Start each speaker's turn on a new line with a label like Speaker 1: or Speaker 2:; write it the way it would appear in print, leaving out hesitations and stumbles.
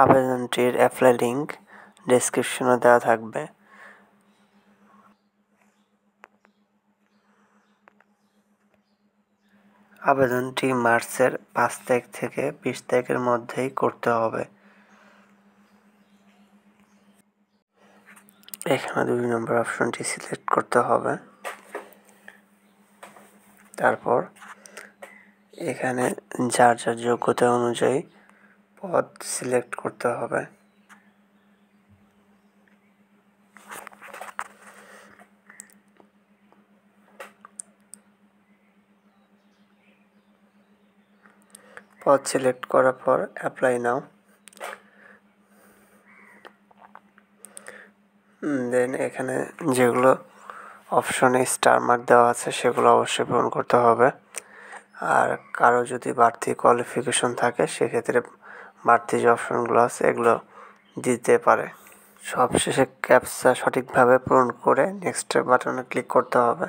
Speaker 1: আবেদনটির apply link ডেসক্রিপশনে দেওয়া থাকবে। আবেদনটি মার্চের 5 তারিখ থেকে 20 তারিখের মধ্যেই করতে হবে। এখানে 2 নম্বর অপশনটি সিলেক্ট করতে হবে। তারপর এখানে যার যার যোগ্যতা অনুযায়ী পদ সিলেক্ট করতে হবে। পদ সিলেক্ট করার পর অ্যাপ্লাই নাও। দেন এখানে যেগুলো অপশনে স্টার মার্ক দেওয়া আছে সেগুলো অবশ্যই পূরণ করতে হবে। আর কারো যদি বাড়তি কোয়ালিফিকেশন থাকে সেক্ষেত্রে বাড়তি যে অপশনগুলো আছে এগুলো দিতে পারে। সবশেষে ক্যাপচা সঠিকভাবে পূরণ করে নেক্সট বাটনে ক্লিক করতে হবে।